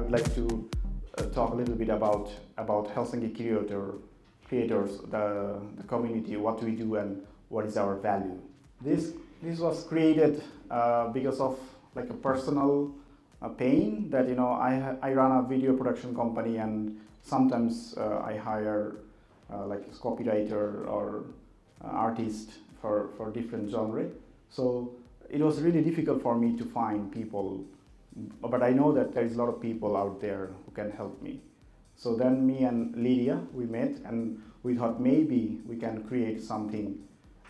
would like to talk a little bit about Helsinki Creators, the community, what we do and what is our value. This was created because of like a personal pain that I run a video production company, and sometimes I hire like a copywriter or artist for different genre. So it was really difficult for me to find people, but I know that there is a lot of people out there who can help me. So then me and Lydia, we met and we thought maybe we can create something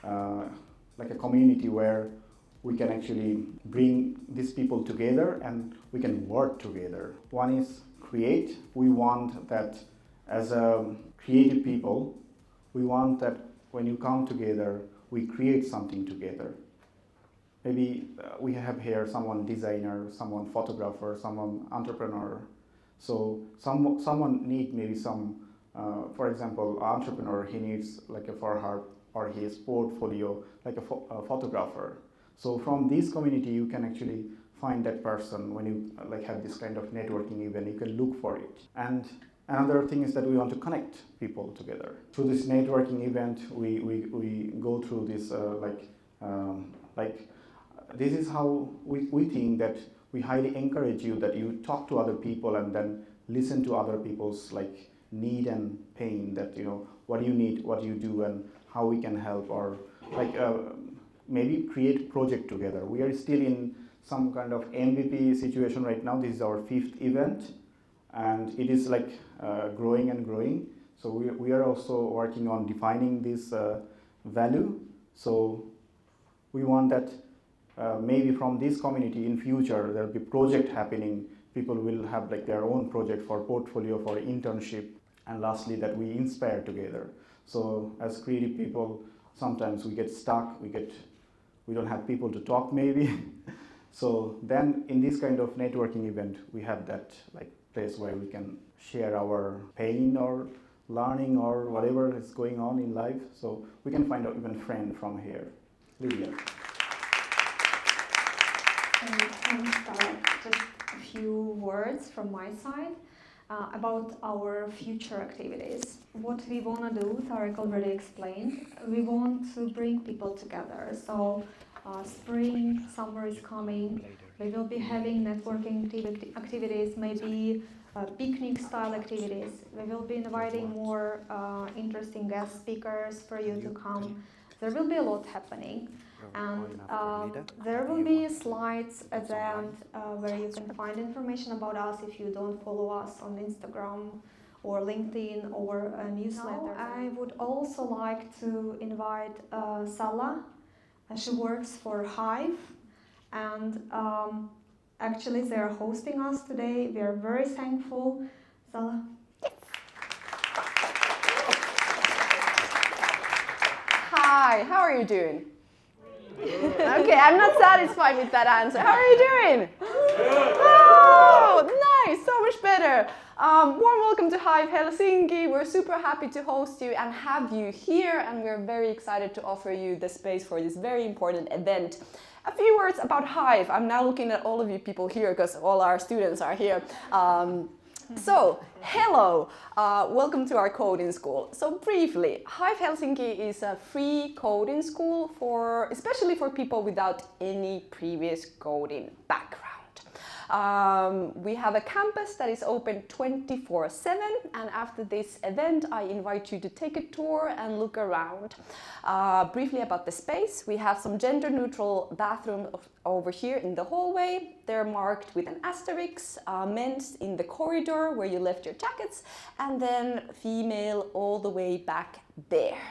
like a community where we can actually bring these people together and we can work together. One is create. We want that as a creative people, we want that when you come together, we create something together. Maybe we have here someone designer, someone photographer, someone entrepreneur. So someone need maybe some, for example, entrepreneur, he needs like a for her or his portfolio, like a photographer. So from this community, you can actually find that person when you like have this kind of networking event, you can look for it. And another thing is that we want to connect people together. Through this networking event, we go through this this is how we think that we highly encourage you that you talk to other people and then listen to other people's like need and pain, that what you need, what you do, and how we can help, or like maybe create project together. We are still in some kind of MVP situation right now. This is our 5th event and it is like growing and growing. So we are also working on defining this value. So we want that maybe from this community in future there will be project happening. People will have like their own project for portfolio, for internship, and lastly that we inspire together. So as creative people, sometimes we get stuck, we don't have people to talk maybe. So then in this kind of networking event, we have that like place where we can share our pain or learning or whatever is going on in life. So we can find out even friend from here. Lydia. Just a few words from my side about our future activities. What we want to do, Tarek already explained, we want to bring people together. So spring, summer is coming, we will be having networking activities, maybe picnic style activities. We will be inviting more interesting guest speakers for you to come. There will be a lot happening. And there will be slides at the end where you can find information about us if you don't follow us on Instagram or LinkedIn or a newsletter. Now, I would also like to invite Salla. She works for Hive, and actually they are hosting us today. We are very thankful. Salla. Hi, how are you doing? Okay, I'm not satisfied with that answer. How are you doing? Oh, nice, so much better. Warm welcome to Hive Helsinki. We're super happy to host you and have you here, and we're very excited to offer you the space for this very important event. A few words about Hive. I'm now looking at all of you people here because all our students are here. So, hello, welcome to our coding school. So briefly, Hive Helsinki is a free coding school especially for people without any previous coding background. We have a campus that is open 24/7, and after this event I invite you to take a tour and look around. Briefly about the space, we have some gender neutral bathrooms over here in the hallway. They're marked with an asterisk, men's in the corridor where you left your jackets, and then female all the way back there.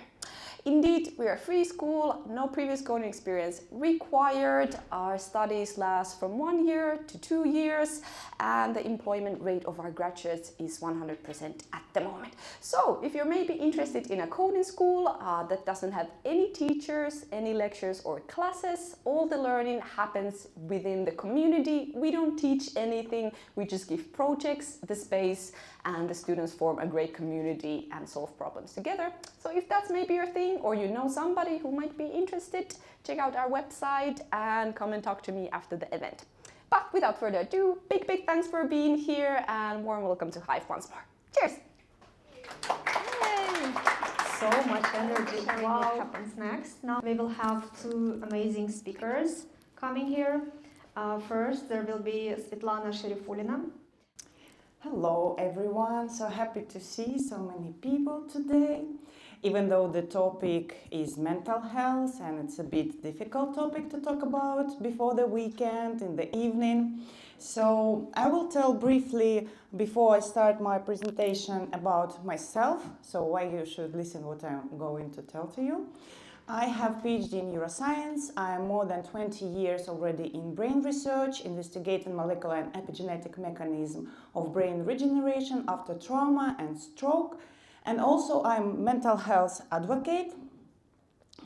Indeed, we are a free school, no previous coding experience required. Our studies last from 1 year to 2 years, and the employment rate of our graduates is 100% at the moment. So, if you're maybe interested in a coding school that doesn't have any teachers, any lectures or classes, all the learning happens within the community. We don't teach anything, we just give projects, the space, and the students form a great community and solve problems together. So if that's maybe your thing, or you know somebody who might be interested, check out our website and come and talk to me after the event. But without further ado, big thanks for being here and warm welcome to Hive once more. Cheers! Yay. So much energy sharing what happens next. Now we will have two amazing speakers coming here. First, there will be Svetlana Sherifulina. Hello everyone, so happy to see so many people today. Even though the topic is mental health and it's a bit difficult topic to talk about before the weekend, in the evening. So I will tell briefly before I start my presentation about myself, so why you should listen what I'm going to tell to you. I have PhD in neuroscience. I am more than 20 years already in brain research, investigating molecular and epigenetic mechanism of brain regeneration after trauma and stroke. And also I'm mental health advocate.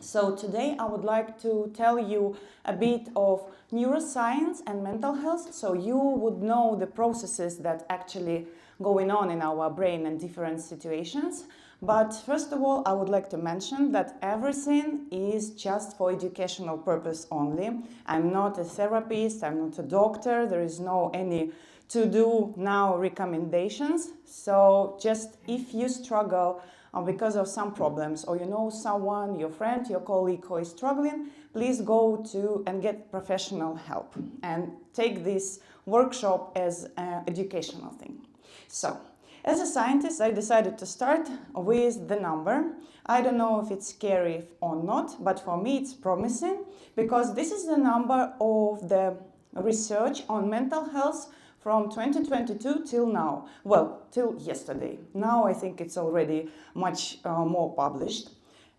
So today I would like to tell you a bit of neuroscience and mental health, so you would know the processes that actually going on in our brain in different situations. But first of all, I would like to mention that everything is just for educational purpose only. I'm not a therapist, I'm not a doctor, there is no any to do now recommendations. So just if you struggle because of some problems, or you know someone, your friend, your colleague who is struggling, please go to and get professional help and take this workshop as an educational thing. So, as a scientist, I decided to start with the number. I don't know if it's scary or not, but for me it's promising, because this is the number of the research on mental health from 2022 till now. Well, till yesterday. Now I think it's already much more published.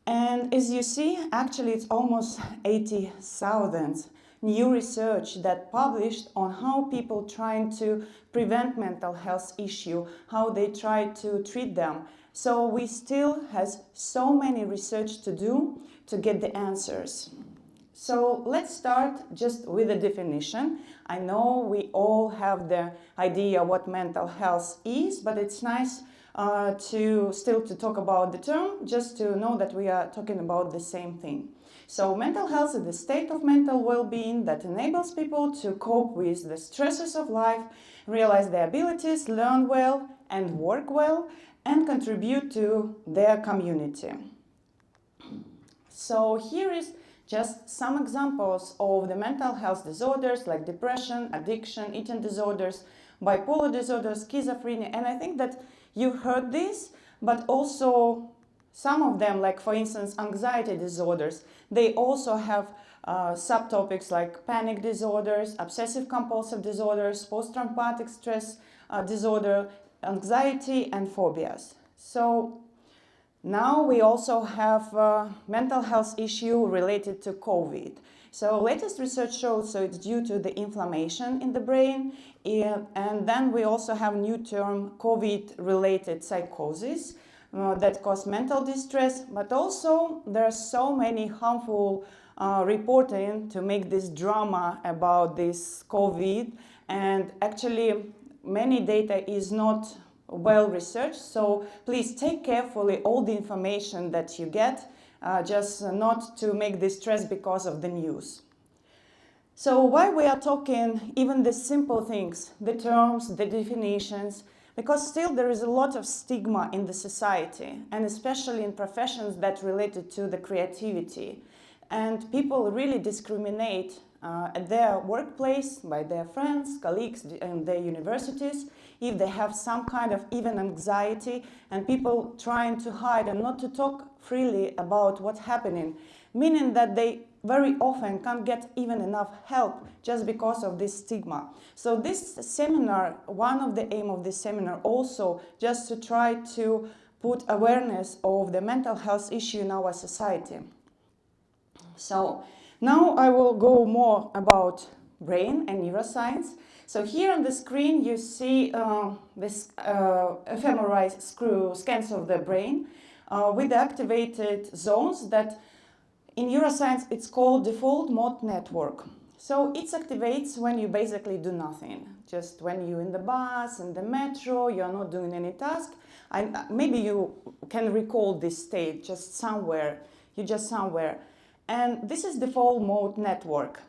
And as you see, actually it's almost 80,000 new research that published on how people trying to prevent mental health issue, how they try to treat them. So we still has so many research to do to get the answers. So let's start just with the definition. I know we all have the idea what mental health is, but it's nice to talk about the term, just to know that we are talking about the same thing. So mental health is the state of mental well-being that enables people to cope with the stresses of life, realize their abilities, learn well and work well, and contribute to their community. So here is just some examples of the mental health disorders like depression, addiction, eating disorders, bipolar disorders, schizophrenia, and I think that you heard this, but also some of them, like for instance anxiety disorders, they also have subtopics like panic disorders, obsessive compulsive disorders, post-traumatic stress disorder, anxiety and phobias. So now we also have mental health issue related to COVID. So latest research shows so it's due to the inflammation in the brain, and then we also have new term COVID-related psychosis that cause mental distress, but also there are so many harmful reporting to make this drama about this COVID, and actually many data is not well researched, so please take carefully all the information that you get, just not to make this stress because of the news. So why we are talking even the simple things, the terms, the definitions, because still there is a lot of stigma in the society, and especially in professions that related to the creativity. And people really discriminate at their workplace by their friends, colleagues, and their universities if they have some kind of even anxiety, and people trying to hide and not to talk freely about what's happening, meaning that they very often can't get even enough help just because of this stigma. So this seminar, one of the aim of this seminar also just to try to put awareness of the mental health issue in our society. So now I will go more about brain and neuroscience. So here on the screen you see this fMRI scans of the brain with activated zones that in neuroscience it's called default mode network. So it activates when you basically do nothing. Just when you're in the bus, in the metro, you're not doing any task. Maybe you can recall this state just somewhere, you're just somewhere. And this is default mode network.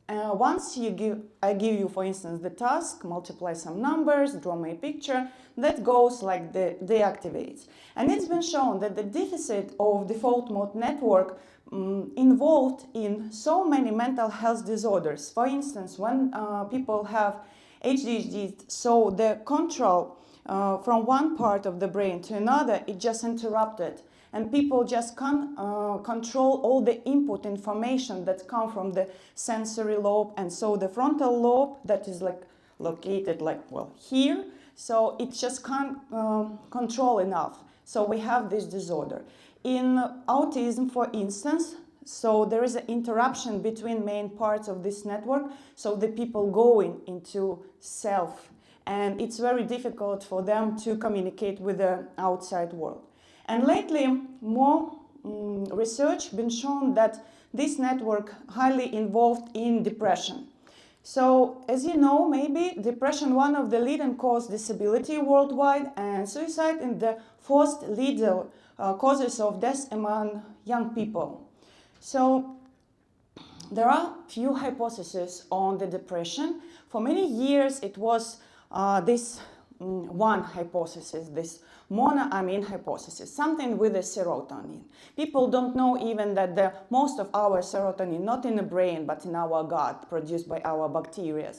once I give you, for instance, the task, multiply some numbers, draw me a picture, that goes like the deactivates. And it's been shown that the deficit of default mode network involved in so many mental health disorders. For instance, when people have ADHD, so the control from one part of the brain to another, it just interrupted. And people just can't control all the input information that come from the sensory lobe. And so the frontal lobe that is like located like, well, here. So it just can't control enough. So we have this disorder. In autism, for instance, so there is an interruption between main parts of this network. So the people going into self. And it's very difficult for them to communicate with the outside world. And lately, more research been shown that this network highly involved in depression. So, as you know, maybe depression one of the leading cause disability worldwide, and suicide in the first leading causes of death among young people. So, there are few hypotheses on the depression. For many years, it was this one hypothesis, this monoamine hypothesis, something with the serotonin. People don't know even that most of our serotonin, not in the brain, but in our gut, produced by our bacteria.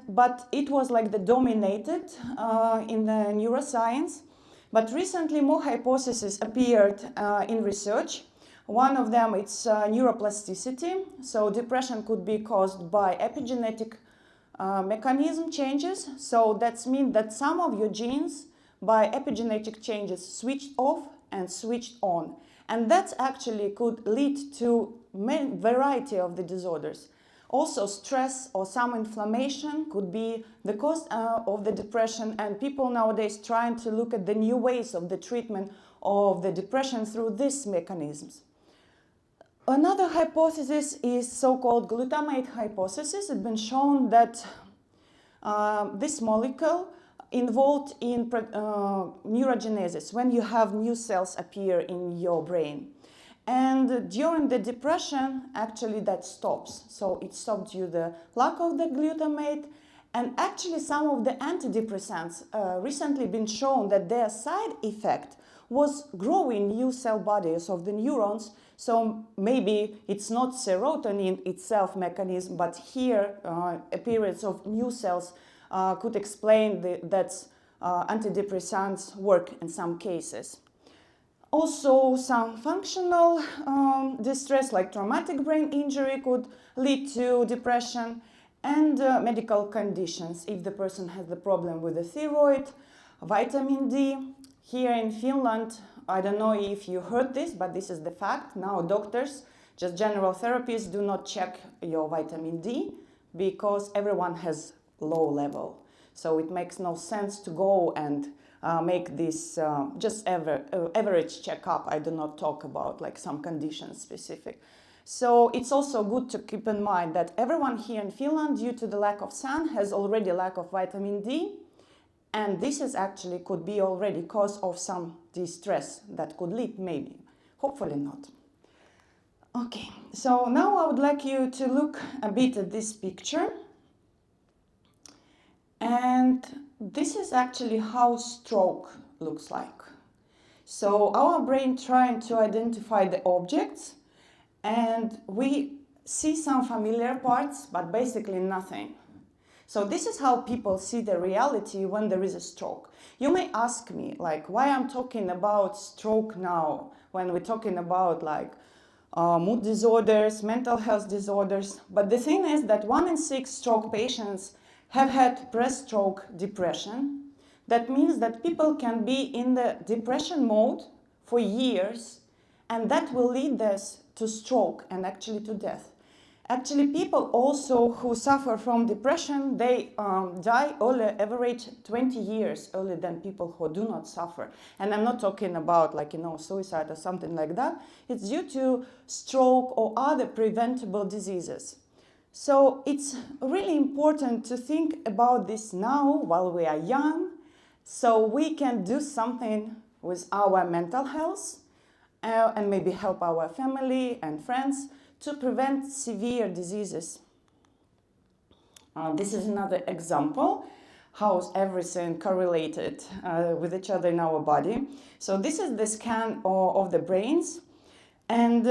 But it was like the dominated in the neuroscience. But recently more hypotheses appeared in research. One of them is neuroplasticity. So depression could be caused by epigenetic mechanism changes. So that means that some of your genes by epigenetic changes switched off and switched on. And that actually could lead to many variety of the disorders. Also stress or some inflammation could be the cause of the depression, and people nowadays trying to look at the new ways of the treatment of the depression through these mechanisms. Another hypothesis is so-called glutamate hypothesis. It's been shown that this molecule involved in neurogenesis, when you have new cells appear in your brain. And during the depression, actually that stops. So it stopped due to the lack of the glutamate. And actually some of the antidepressants recently been shown that their side effect was growing new cell bodies of the neurons. So maybe it's not serotonin itself mechanism, but here appearance of new cells could explain that antidepressants work in some cases. Also, some functional distress like traumatic brain injury could lead to depression, and medical conditions if the person has the problem with the thyroid, vitamin D. Here in Finland, I don't know if you heard this, but this is the fact. Now doctors, just general therapists, do not check your vitamin D because everyone has low level. So it makes no sense to go and make this just average checkup. I do not talk about like some conditions specific. So it's also good to keep in mind that everyone here in Finland, due to the lack of sun, has already lack of vitamin D. And this is actually could be already cause of some distress that could lead maybe, hopefully not. Okay, so now I would like you to look a bit at this picture. And this is actually how stroke looks like. So our brain trying to identify the objects, and we see some familiar parts, but basically nothing. So this is how people see the reality when there is a stroke. You may ask me, like, why I'm talking about stroke now, when we're talking about like mood disorders, mental health disorders. But the thing is that 1 in 6 stroke patients have had pre-stroke depression. That means that people can be in the depression mode for years, and that will lead us to stroke and actually to death. Actually, people also who suffer from depression, they die early, average 20 years earlier than people who do not suffer. And I'm not talking about like, suicide or something like that. It's due to stroke or other preventable diseases. So it's really important to think about this now while we are young, so we can do something with our mental health and maybe help our family and friends to prevent severe diseases This is another example how everything correlated with each other in our body. So this is the scan of the brains, and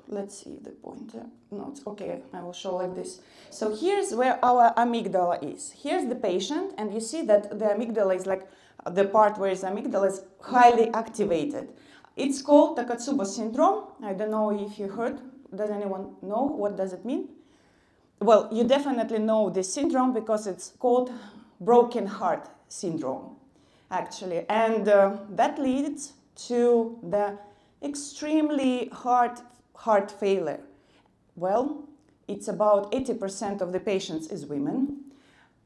let's see the pointer. No, it's okay, I will show like this. So here's where our amygdala is. Here's the patient, and you see that the amygdala is like the part where the amygdala is highly activated. It's called Takotsubo syndrome. I don't know if you heard. Does anyone know what does it mean? Well, you definitely know this syndrome because it's called broken heart syndrome, actually. And that leads to the extremely hard heart failure. Well, it's about 80% of the patients is women.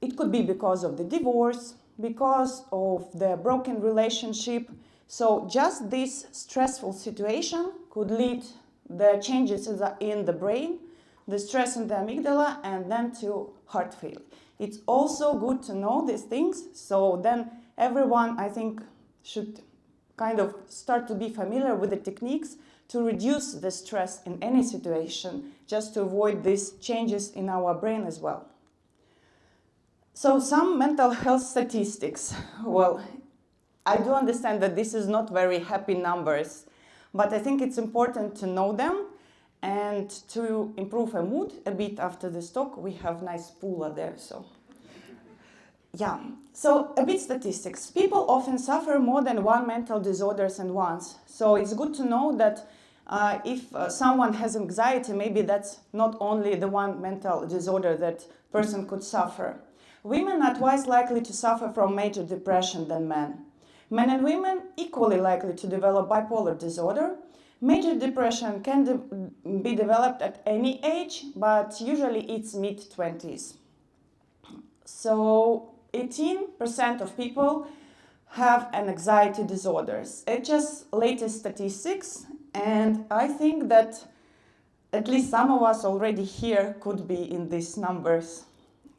It could be because of the divorce, because of the broken relationship. So just this stressful situation could lead the changes in the brain, the stress in the amygdala, and then to heart failure. It's also good to know these things, so then everyone, I think, should kind of start to be familiar with the techniques to reduce the stress in any situation, just to avoid these changes in our brain as well. So some mental health statistics. Well, I do understand that this is not very happy numbers, but I think it's important to know them. And to improve a mood a bit after this talk, we have nice pooler there, so. Yeah, so a bit statistics. People often suffer more than one mental disorders at once. So it's good to know that if someone has anxiety, maybe that's not only the one mental disorder that person could suffer. Women are twice likely to suffer from major depression than men. Men and women equally likely to develop bipolar disorder. Major depression can be developed at any age, but usually it's mid-20s. So 18% of people have an anxiety disorders. It's just latest statistics, and I think that at least some of us already here could be in these numbers.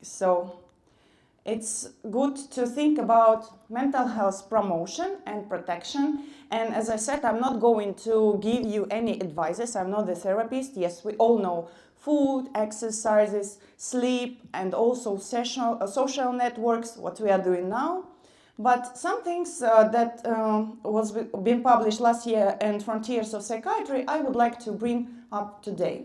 So it's good to think about mental health promotion and protection. And as I said, I'm not going to give you any advices. I'm not a therapist. Yes, we all know food, exercises, sleep, and also social networks, what we are doing now. But some things that was being published last year in Frontiers of Psychiatry, I would like to bring up today.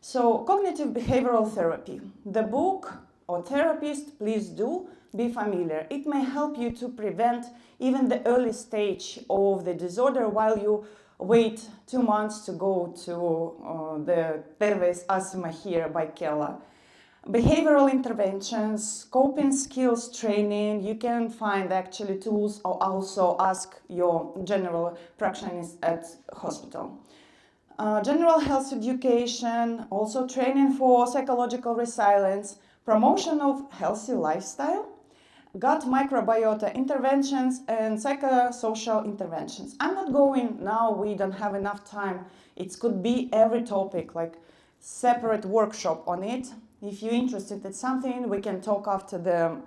So cognitive behavioral therapy. The book or therapist, please do be familiar. It may help you to prevent even the early stage of the disorder while you wait 2 months to go to the Terves Asthma here by Kela. Behavioral interventions, coping skills training, you can find actually tools or also ask your general practitioners at hospital. General health education, also training for psychological resilience, promotion of healthy lifestyle, gut microbiota interventions, and psychosocial interventions. I'm not going now, we don't have enough time. It could be every topic, like separate workshop on it. If you're interested in something, we can talk after the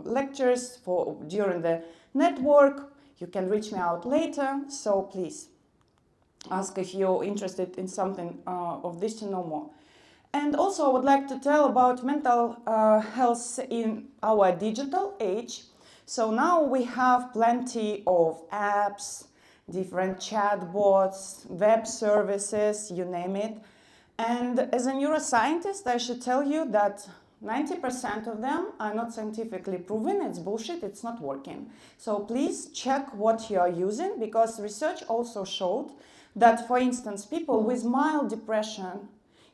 lectures during the network. You can reach me out later, so please ask if you're interested in something of this to know more. And also I would like to tell about mental health in our digital age. So now we have plenty of apps, different chatbots, web services, you name it. And as a neuroscientist, I should tell you that 90% of them are not scientifically proven. It's bullshit, it's not working. So please check what you are using, because research also showed that, for instance, people with mild depression,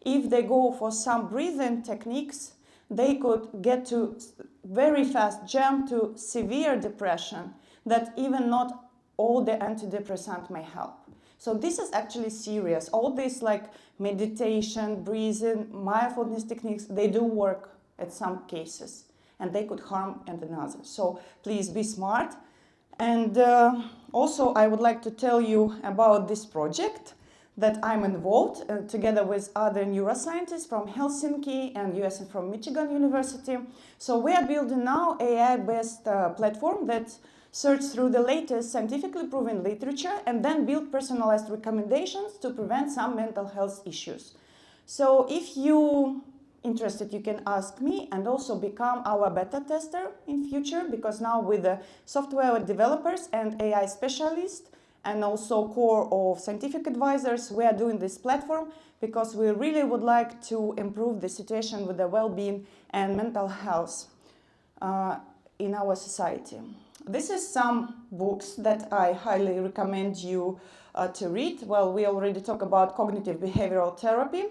if they go for some breathing techniques, they could get to very fast jump to severe depression that even not all the antidepressant may help. So this is actually serious. All this like meditation, breathing, mindfulness techniques, they do work at some cases and they could harm and another. So please be smart. And also I would like to tell you about this project that I'm involved together with other neuroscientists from Helsinki and US and from Michigan University. So we are building now AI-based platform that search through the latest scientifically proven literature and then build personalized recommendations to prevent some mental health issues. So if you interested, you can ask me and also become our beta tester in future, because now with the software developers and AI specialists and also core of scientific advisors, we are doing this platform because we really would like to improve the situation with the well-being and mental health in our society. This is some books that I highly recommend you to read. Well, we already talked about cognitive behavioral therapy.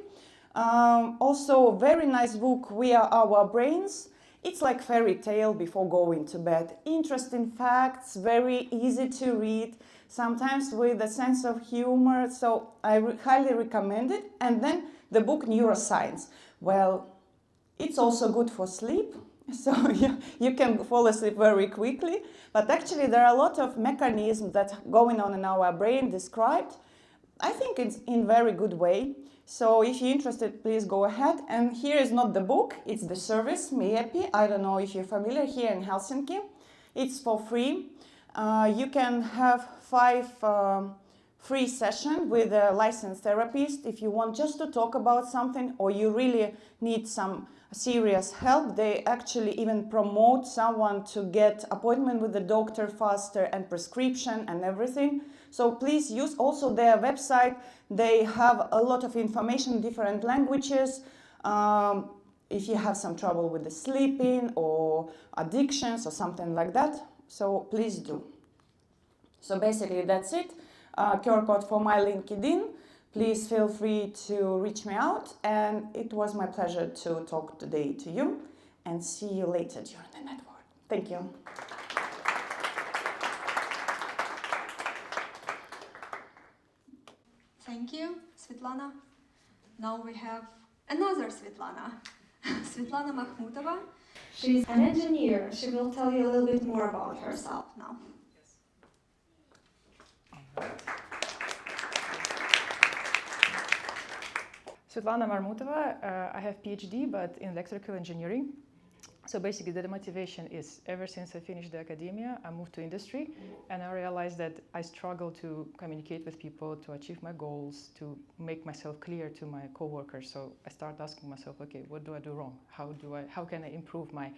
Also, very nice book, We Are Our Brains. It's like fairy tale before going to bed. Interesting facts, very easy to read, sometimes with a sense of humor. So I highly recommend it. And then the book Neuroscience. Well, it's also good for sleep. So you can fall asleep very quickly. But actually there are a lot of mechanisms that are going on in our brain described. I think it's in very good way. So if you're interested, please go ahead. And here is not the book, it's the service, Miepi. I don't know if you're familiar, here in Helsinki. It's for free. You can have 5 free sessions with a licensed therapist if you want just to talk about something or you really need some serious help. They actually even promote someone to get appointment with the doctor faster and prescription and everything. So please use also their website. They have a lot of information in different languages. If you have some trouble with the sleeping or addictions or something like that, so please do. So basically that's it. QR code for my LinkedIn. Please feel free to reach me out, and it was my pleasure to talk today to you, and see you later during the network. Thank you. Thank you, Svetlana. Now we have another Svetlana, Svetlana Makhmutova. She's an engineer. She will tell you a little bit more about herself now. Svetlana Marmutova, I have PhD, but in electrical engineering. So basically the motivation is, ever since I finished the academia, I moved to industry, and I realized that I struggle to communicate with people, to achieve my goals, to make myself clear to my coworkers. So I started asking myself, okay, what do I do wrong? How can I improve my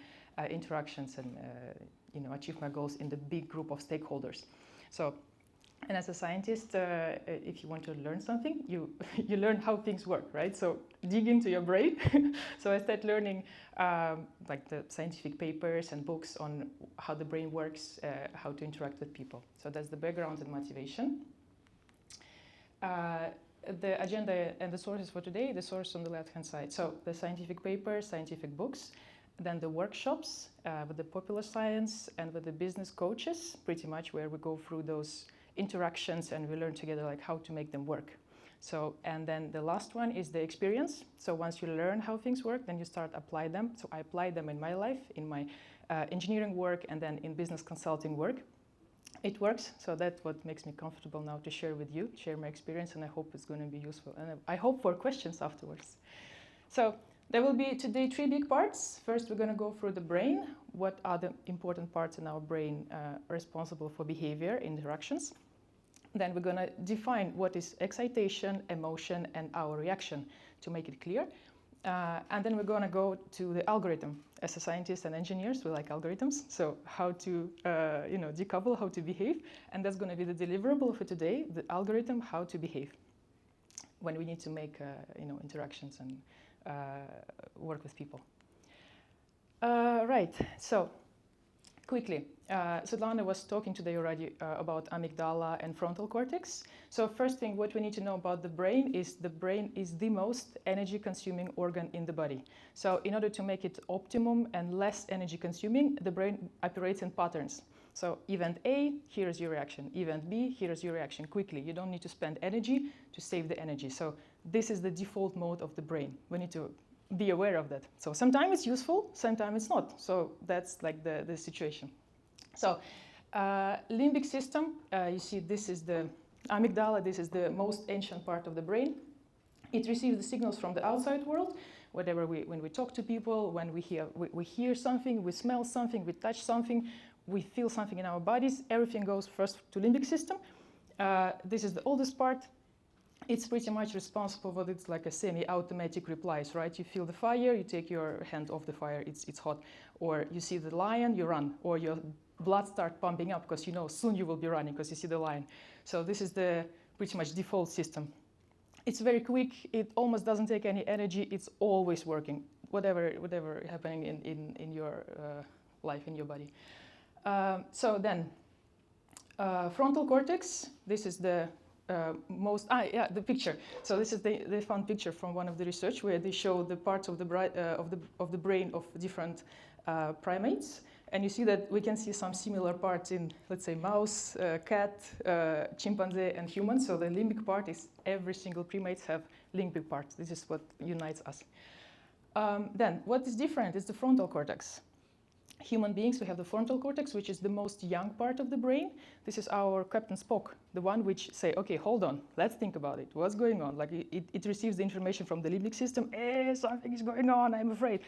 interactions and achieve my goals in the big group of stakeholders? So, and as a scientist, if you want to learn something, you learn how things work, right? So dig into your brain. So I started learning like the scientific papers and books on how the brain works, how to interact with people. So that's the background and motivation. The agenda and the sources for today, the source on the left-hand side. So the scientific papers, scientific books, then the workshops with the popular science and with the business coaches, pretty much where we go through those interactions and we learn together like how to make them work. So, and then the last one is the experience. So once you learn how things work, then you start apply them. So I apply them in my life, in my engineering work, and then in business consulting work. It works, so that's what makes me comfortable now to share with you, share my experience, and I hope it's going to be useful. And I hope for questions afterwards. So there will be today 3 big parts. First, we're going to go through the brain. What are the important parts in our brain responsible for behavior, interactions? Then we're going to define what is excitation, emotion, and our reaction to make it clear. And then we're going to go to the algorithm. As a scientist and engineers, we like algorithms. So how to decouple, how to behave. And that's going to be the deliverable for today, the algorithm, how to behave when we need to make interactions and work with people. Right, so quickly, Svetlana was talking today already about amygdala and frontal cortex. So first thing, what we need to know about the brain is the most energy consuming organ in the body. So in order to make it optimum and less energy consuming, the brain operates in patterns. So event A, here's your reaction. Event B, here's your reaction quickly. You don't need to spend energy to save the energy. So this is the default mode of the brain. We need to be aware of that. So sometimes it's useful, sometimes it's not. So that's like the situation. So limbic system, you see this is the amygdala, this is the most ancient part of the brain. It receives the signals from the outside world, when we talk to people, when we hear something, we smell something, we touch something, we feel something in our bodies, everything goes first to limbic system. This is the oldest part. it's pretty much responsible for it's like a semi-automatic replies, right? You feel the fire, you take your hand off the fire, it's hot. Or you see the lion, you run. Or your blood start pumping up because you know soon you will be running because you see the lion. So this is the pretty much default system. It's very quick, it almost doesn't take any energy, it's always working, whatever happening in your life, in your body. So then, frontal cortex, this is the the picture. So this is the fun picture from one of the research where they show the parts of the brain of different primates, and you see that we can see some similar parts in, let's say, mouse, cat, chimpanzee, and human. So the limbic part is every single primates have limbic part. This is what unites us. Then what is different is the frontal cortex. Human beings, we have the frontal cortex, which is the most young part of the brain. This is our Captain Spock, the one which say, okay, hold on, let's think about it. What's going on? Like it receives the information from the limbic system. Something is going on, I'm afraid.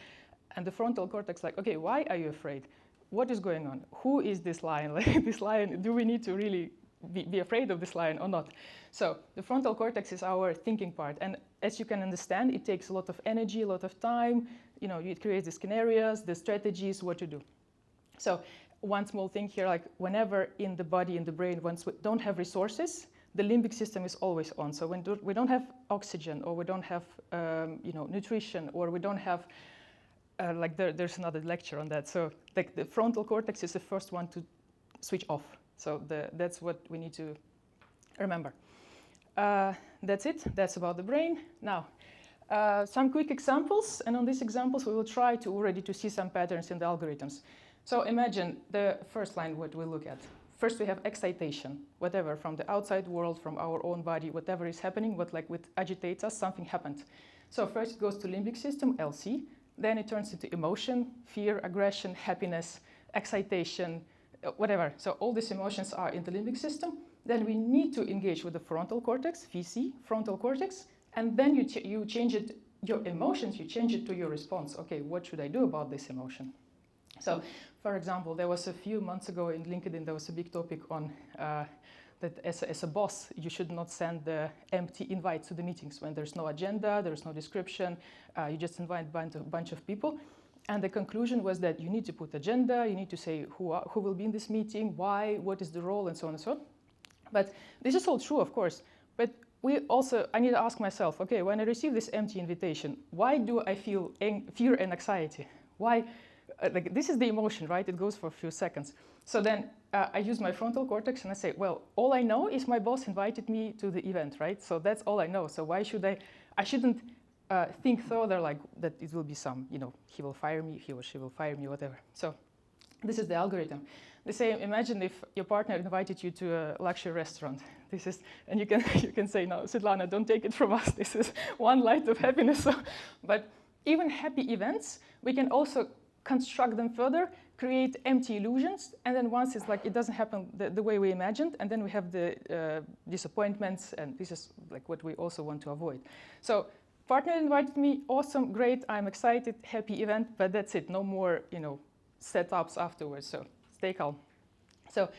And the frontal cortex like, okay, why are you afraid? What is going on? Who is this lion? Like this lion, do we need to really be afraid of this lion or not? So the frontal cortex is our thinking part. And as you can understand, it takes a lot of energy, a lot of time. You know, it creates the scenarios, the strategies, what to do. So one small thing here, like whenever in the body, in the brain, once we don't have resources, the limbic system is always on. So when we don't have oxygen, or we don't have nutrition, or we don't have there's another lecture on that. So like the frontal cortex is the first one to switch off. So that's what we need to remember. That's it. That's about the brain. Now, some quick examples, and on these examples we will try to already to see some patterns in the algorithms. So imagine the first line what we look at. First we have excitation, whatever, from the outside world, from our own body, whatever is happening, what agitates us, something happened. So first it goes to limbic system, LC, then it turns into emotion, fear, aggression, happiness, excitation, whatever. So all these emotions are in the limbic system. Then we need to engage with the frontal cortex, VC, frontal cortex, and then you change it, your emotions, you change it to your response. Okay, what should I do about this emotion? So, for example, there was a few months ago in LinkedIn, there was a big topic on that as a boss, you should not send the empty invites to the meetings when there's no agenda, there's no description, you just invite a bunch of people. And the conclusion was that you need to put agenda, you need to say who will be in this meeting, why, what is the role, and so on and so on. But this is all true, of course. But I need to ask myself, okay, when I receive this empty invitation, why do I feel fear and anxiety? Why? This is the emotion, right? It goes for a few seconds. So then I use my frontal cortex and I say, well, all I know is my boss invited me to the event, right? So that's all I know. So why should I shouldn't think further like that it will be some, he will fire me, he or she will fire me, whatever. So this is the algorithm. The same, imagine if your partner invited you to a luxury restaurant. And you can say, no, Svetlana, don't take it from us. This is one light of happiness. But even happy events, we can also construct them further, create empty illusions, and then once it's like it doesn't happen the way we imagined, and then we have the disappointments, and this is like what we also want to avoid. So partner invited me, awesome, great, I'm excited, happy event, but that's it, no more setups afterwards, so stay calm. So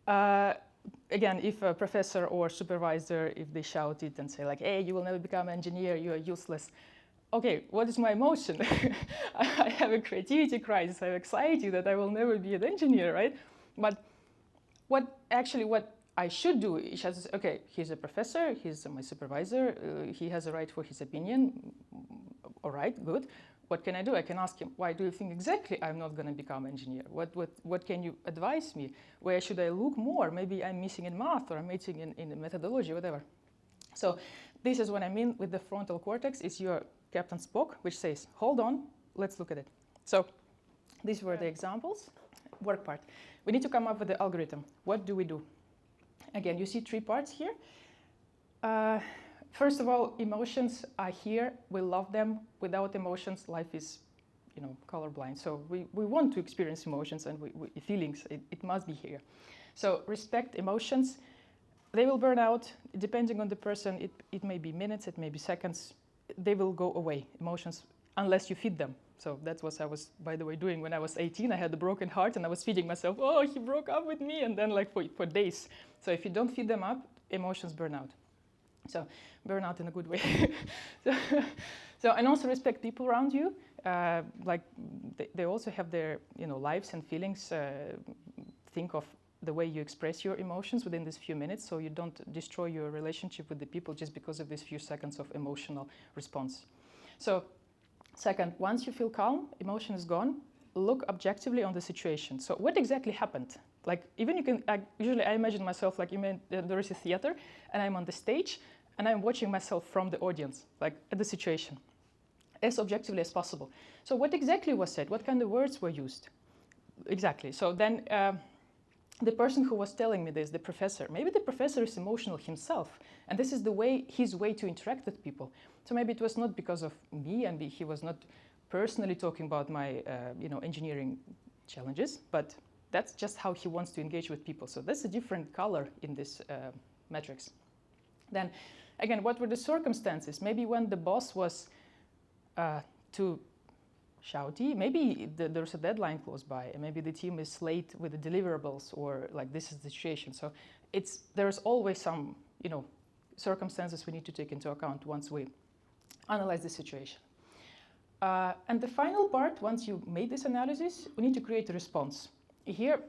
again, if a professor or supervisor, if they shout it and say like, hey, you will never become an engineer, you are useless. Okay, what is my emotion? I have a creativity crisis, I have anxiety that I will never be an engineer, right? But what I should do is just, okay, he's a professor, he's my supervisor, he has a right for his opinion, all right, good. What can I do? I can ask him, why do you think exactly I'm not going to become an engineer? What can you advise me? Where should I look more? Maybe I'm missing in math, or I'm missing in methodology, whatever. So this is what I mean with the frontal cortex, is your Captain Spock, which says, hold on, let's look at it. So these were the examples. Work part. We need to come up with the algorithm. What do we do? Again, you see 3 parts here. First of all, emotions are here. We love them. Without emotions, life is, colorblind. So we want to experience emotions and feelings. It must be here. So respect emotions. They will burn out. Depending on the person, it may be minutes, it may be seconds. They will go away, emotions, unless you feed them. So that's what I was, by the way, doing when I was 18. I had a broken heart and I was feeding myself, oh, he broke up with me, and then for days. So if you don't feed them up, emotions burn out. So burnout in a good way. And also respect people around you. Like they also have their lives and feelings. Think of the way you express your emotions within these few minutes, so you don't destroy your relationship with the people just because of these few seconds of emotional response. So second, once you feel calm, emotion is gone, look objectively on the situation. So what exactly happened? Like even you can, usually I imagine myself like there is a theater and I'm on the stage and I'm watching myself from the audience, like at the situation, as objectively as possible. So what exactly was said? What kind of words were used? Exactly. So then the person who was telling me this, the professor, maybe the professor is emotional himself, and this is his way to interact with people. So maybe it was not because of me, and he was not personally talking about my engineering challenges, but that's just how he wants to engage with people. So that's a different color in this metrics. Then again, what were the circumstances? Maybe when the boss was too shouty, maybe there's a deadline close by, and maybe the team is late with the deliverables, or like this is the situation. So there's always some circumstances we need to take into account once we analyze the situation. And the final part, once you made this analysis, we need to create a response. Here,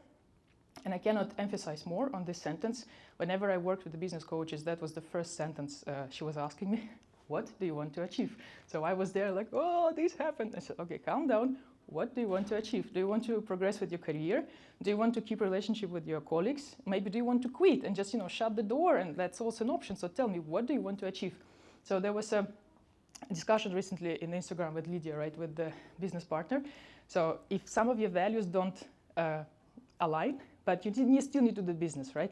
and I cannot emphasize more on this sentence, whenever I worked with the business coaches, that was the first sentence she was asking me. What do you want to achieve? So I was there like, oh, this happened. I said, okay, calm down. What do you want to achieve? Do you want to progress with your career? Do you want to keep a relationship with your colleagues? Maybe do you want to quit and just shut the door? And that's also an option. So tell me, what do you want to achieve? So there was a discussion recently in Instagram with Lydia, right, with the business partner. So if some of your values don't align, but you still need to do the business, right?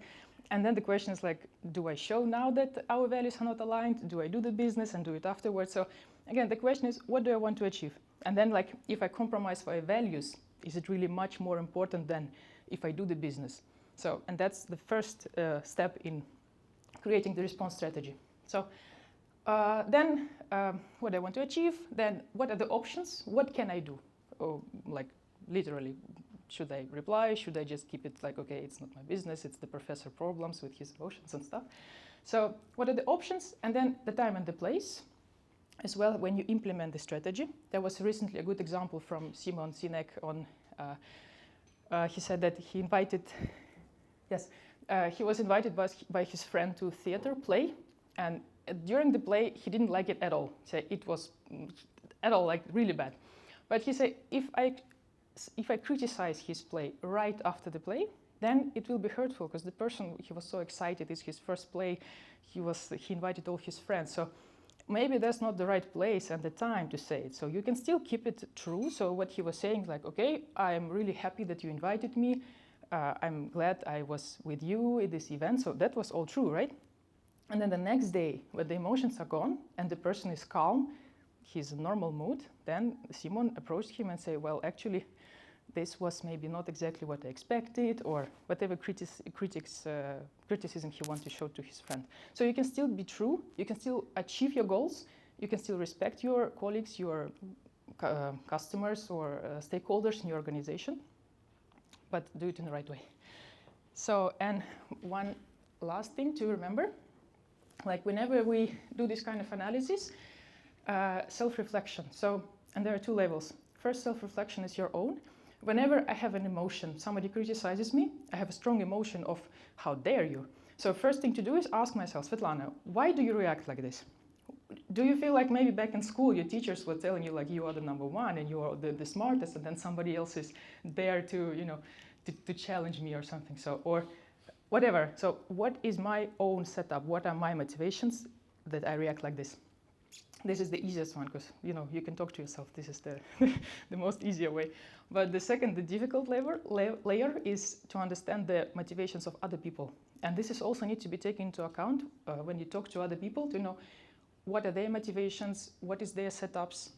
And then the question is like, do I show now that our values are not aligned? Do I do the business and do it afterwards? So again, the question is, what do I want to achieve? And then like, if I compromise for my values, is it really much more important than if I do the business? So, and that's the first step in creating the response strategy. So then what I want to achieve, then what are the options? What can I do? Or like literally, should I reply? Should I just keep it like, okay, it's not my business, it's the professor problems with his emotions and stuff. So what are the options? And then the time and the place as well when you implement the strategy. There was recently a good example from Simon Sinek on, he said that he was invited by his friend to a theater play, and during the play he didn't like it at all. So it was at all like really bad. But he said, if I criticize his play right after the play, then it will be hurtful because the person, he was so excited, it's his first play, he invited all his friends. So maybe that's not the right place and the time to say it. So you can still keep it true. So what he was saying, like, okay, I'm really happy that you invited me. I'm glad I was with you at this event. So that was all true, right? And then the next day, when the emotions are gone and the person is calm, he's in normal mood, then Simon approached him and said, well, actually, this was maybe not exactly what I expected, or whatever criticism he wanted to show to his friend. So you can still be true, you can still achieve your goals, you can still respect your colleagues, your customers or stakeholders in your organization, but do it in the right way. So, and one last thing to remember, like whenever we do this kind of analysis, self-reflection. So, and there are two levels. First, self-reflection is your own. Whenever I have an emotion, somebody criticizes me, I have a strong emotion of how dare you. So first thing to do is ask myself, Svetlana, why do you react like this? Do you feel like maybe back in school your teachers were telling you like you are the number one and you are the smartest, and then somebody else is there to, to challenge me or something, so, or whatever. So what is my own setup? What are my motivations that I react like this? This is the easiest one because you can talk to yourself. This is the the most easier way. But the second, the difficult layer is to understand the motivations of other people, and this is also need to be taken into account when you talk to other people to know what are their motivations, what is their setups,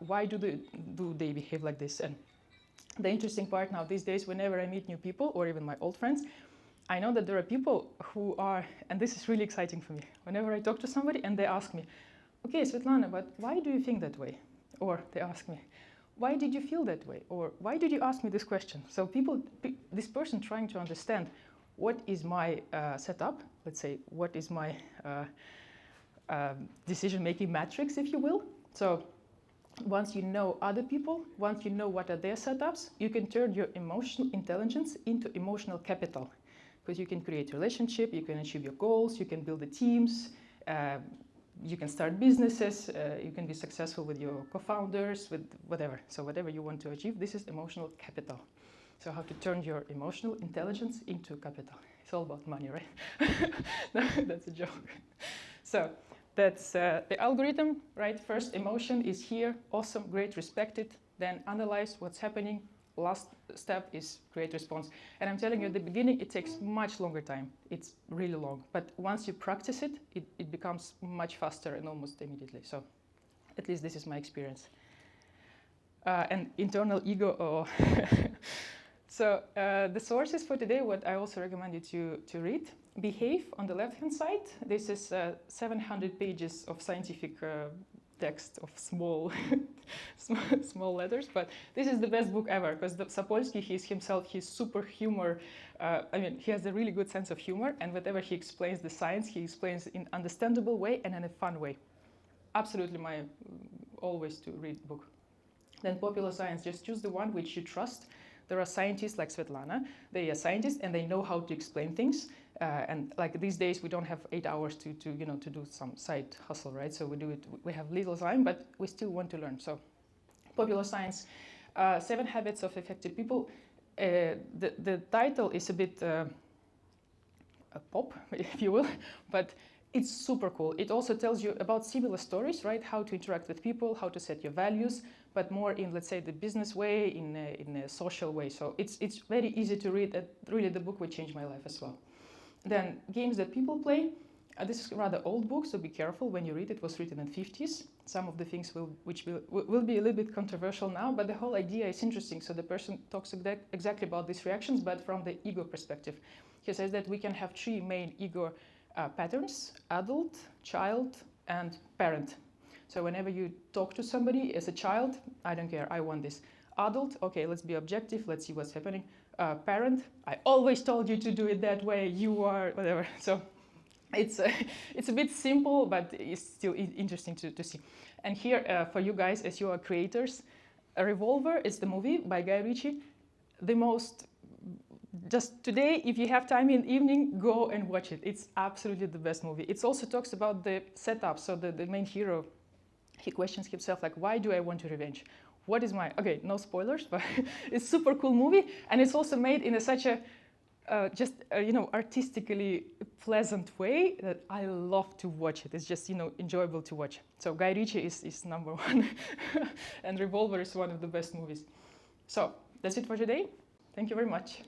why do they behave like this. And the interesting part now these days, whenever I meet new people or even my old friends, I know that there are people who are, and this is really exciting for me. Whenever I talk to somebody and they ask me, okay, Svetlana, but why do you think that way? Or they ask me, why did you feel that way? Or why did you ask me this question? So this person trying to understand what is my setup, let's say, what is my decision-making matrix, if you will. So once you know other people, once you know what are their setups, you can turn your emotional intelligence into emotional capital. Because you can create relationship, you can achieve your goals, you can build the teams, you can start businesses, you can be successful with your co-founders, with whatever. So whatever you want to achieve, this is emotional capital. So how to turn your emotional intelligence into capital. It's all about money, right? No, that's a joke. So that's the algorithm, right? First, emotion is here, awesome, great, respect it. Then analyze what's happening. Last step is create response. And I'm telling you, at the beginning, it takes much longer time. It's really long. But once you practice it, it becomes much faster and almost immediately. So at least this is my experience. And internal ego. Oh. So the sources for today, what I also recommend you to read. Behave on the left-hand side. This is 700 pages of scientific text of small letters, but this is the best book ever because Sapolsky, he's super humor. He has a really good sense of humor, and whatever he explains the science, he explains in understandable way and in a fun way. Absolutely my always to read book. Then popular science, just choose the one which you trust. There are scientists like Svetlana, they are scientists and they know how to explain things. And like these days, we don't have 8 hours to do some side hustle, right? So we have little time, but we still want to learn. So popular science, 7 habits of effective people. The title is a bit a pop, if you will, but it's super cool. It also tells you about similar stories, right? How to interact with people, how to set your values, but more in, let's say, the business way, in a social way. So it's very easy to read. Really, the book will change my life as well. Then games that people play. This is a rather old book, so be careful when you read it. It was written in the 50s. Some of the things will be a little bit controversial now, but the whole idea is interesting. So the person talks exactly about these reactions, but from the ego perspective. He says that we can have 3 main ego patterns: adult, child, and parent. So whenever you talk to somebody as a child, I don't care, I want this. Adult, okay, let's be objective, let's see what's happening. Parent, I always told you to do it that way, you are, whatever. So it's a bit simple, but it's still interesting to see. And here, for you guys, as you are creators, A Revolver is the movie by Guy Ritchie. Just today, if you have time in the evening, go and watch it. It's absolutely the best movie. It also talks about the setup. So the main hero, he questions himself, like, why do I want to revenge? What is my, okay, no spoilers, but it's super cool movie. And it's also made in such a, artistically pleasant way that I love to watch it. It's just, enjoyable to watch. So Guy Ritchie is number 1. And Revolver is one of the best movies. So that's it for today. Thank you very much.